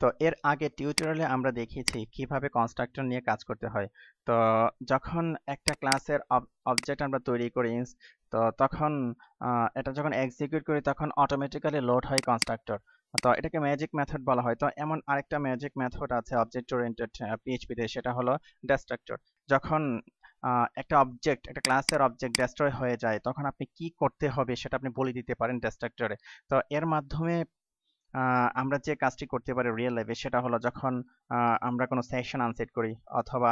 তো এর আগে টিউটোরিয়ালে আমরা দেখিয়েছি কিভাবে কনস্ট্রাক্টর নিয়ে কাজ করতে হয়। তো যখন একটা ক্লাসের অবজেক্ট আমরা তৈরি করি, তো তখন এটা যখন এক্সিকিউট করি তখন অটোমেটিক্যালি লোড হয় কনস্ট্রাক্টর। তো এটাকে ম্যাজিক মেথড বলা হয়। তো এমন আরেকটা ম্যাজিক মেথড আছে অবজেক্ট ওরিয়েন্টেড পিএইচপিতে, সেটা হলো ডিস্ট্রাক্টর। যখন একটা ক্লাসের অবজেক্ট ডেস্ট্রয় হয়ে যায় তখন আপনি কি করতে হবে সেটা আপনি বলে দিতে পারেন ডিস্ট্রাক্টরে। তো এর মাধ্যমে আমরা যে কাজটি করতে পারি রিয়েল লাইফে, সেটা হলো যখন আমরা কোনো সেশন আনসেট করি অথবা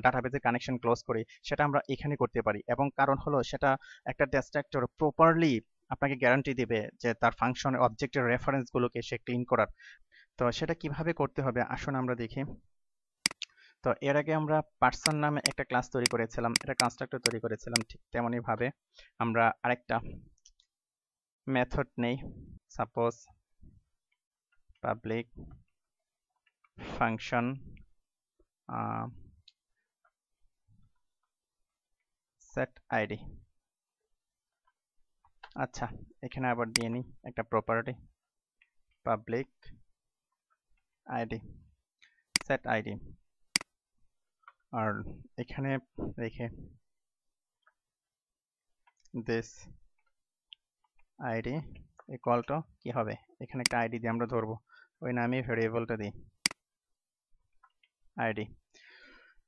ডাটাবেজের কানেকশন ক্লোজ করি, সেটা আমরা এখানে করতে পারি। এবং কারণ হলো সেটা একটা ডিস্ট্রাক্টর প্রপারলি আপনাকে গ্যারান্টি দিবে যে তার ফাংশন অবজেক্টের রেফারেন্স গুলোকে সে ক্লিন করার। তো সেটা কিভাবে করতে হবে আসুন আমরা দেখি। তো এর আগে আমরা পার্সন নামে একটা ক্লাস তৈরি করেছিলাম, এটা কনস্ট্রাক্টর তৈরি করেছিলাম। ঠিক তেমনই ভাবে আমরা আরেকটা মেথড নেই। Suppose public function set id। আচ্ছা, এখানে আবার দিয়ে নিই একটা property public id set id, আর এখানে রেখে this id equal to কি হবে, এখানে একটা id দিয়ে আমরা ধরবো, ওই নামে ভেরিয়েবলটা দিই id।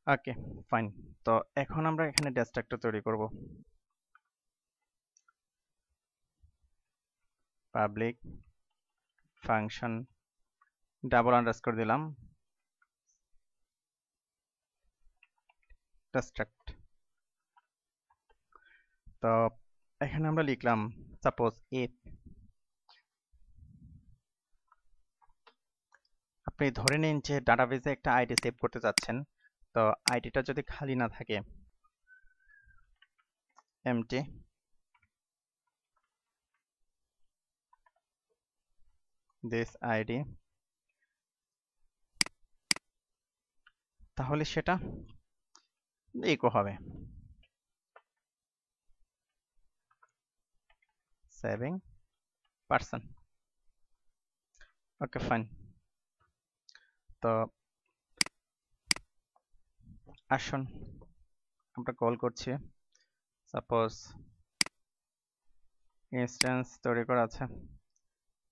ওকে, ফাইন। তো এখন আমরা এখানে ডিস্ট্রাক্টর তৈরি করব। পাবলিক ফাংশন ডাবল আন্ডারস্কোর দিলাম ডিস্ট্রাক্ট। তো এখানে আমরা লিখলাম সাপোজ if, আপনি ধরে নিন যে ডাটাবেসে একটা আইডি সেভ করতে যাচ্ছেন। তো আইডিটা যদি খালি না থাকে, empty this id, তাহলে সেটা ইকো হবে সেভিং পারসন। ওকে, ফাইন। তো আসুন আমরা কল করছি। সাপোজ ইনস্ট্যান্স তৈরি করা আছে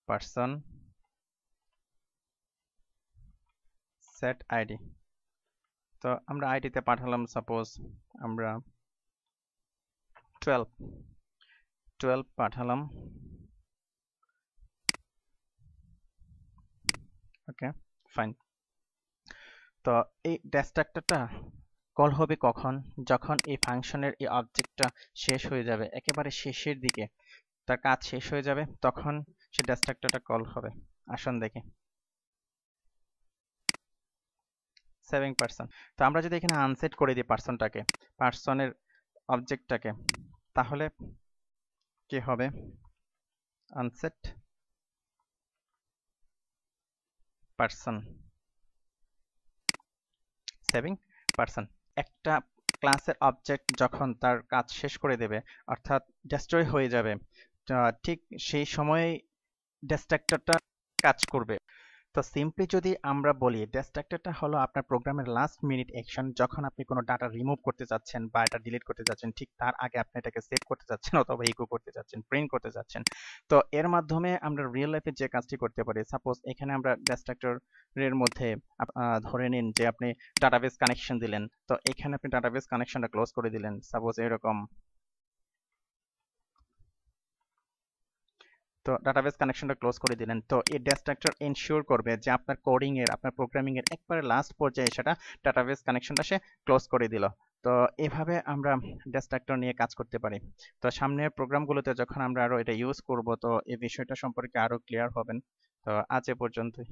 পারসন সেট আইডি। তো আমরা আইডিতে পাঠালাম সাপোজ আমরা 12 পাঠালাম। ওকে, ফাইন। তো এই ডিস্ট্রাক্টরটা কল হবে কখন, যখন এই ফাংশনের এই অবজেক্টটা শেষ হয়ে যাবে, একেবারে শেষের দিকে তার কাজ শেষ হয়ে যাবে, তখন সে ডিস্ট্রাক্টরটা কল হবে। আসুন দেখি সেভিং পারসন। তো আমরা যদি এখানে আনসেট করে দিই পারসনটাকে, পারসনের অবজেক্টটাকে, তাহলে কি হবে, আনসেট পারসন সেভিং পারসন। একটা ক্লাসের অবজেক্ট যখন তার কাজ শেষ করে দেবে, অর্থাৎ ডেস্ট্রয় হয়ে যাবে, ঠিক সেই সময়ে ডিস্ট্রাক্টরটা কাজ করবে। তো সিম্পলি যদি আমরা বলি, ডিস্ট্রাক্টরটা হলো আপনার প্রোগ্রামের লাস্ট মিনিট অ্যাকশন, যখন আপনি কোনো ডাটা রিমুভ করতে যাচ্ছেন বা এটা ডিলিট করতে যাচ্ছেন, ঠিক তার আগে আপনি এটাকে সেভ করতে যাচ্ছেন অথবা ইকো করতে যাচ্ছেন, প্রিন্ট করতে যাচ্ছেন। তো এর মাধ্যমে আমরা রিয়েল লাইফে যে কাজটি করতে পারি, সাপোজ এখানে আমরা ডিস্ট্রাক্টরের মধ্যে ধরে নিন যে আপনি ডাটাবেস কানেকশন দিলেন। তো এখানে আপনি ডাটাবেস কানেকশনটা ক্লোজ করে দিলেন, সাপোজ এরকম। তো ডাটাবেস কানেকশনটা ক্লোজ করে দিলেন। তো এই ডিস্ট্রাক্টর এনশিওর করবে যে আপনার কোডিং এর, আপনার প্রোগ্রামিং এর একবারে লাস্ট পর্যায়ে সেটা ডাটাবেস কানেকশনটা সে ক্লোজ করে দিল। তো এভাবে আমরা ডিস্ট্রাক্টর নিয়ে কাজ করতে পারি। তো সামনের প্রোগ্রামগুলোতে যখন আমরা আরো এটা ইউজ করব, তো এই বিষয়টা সম্পর্কে আরো ক্লিয়ার হবেন। তো আজ এ পর্যন্তই।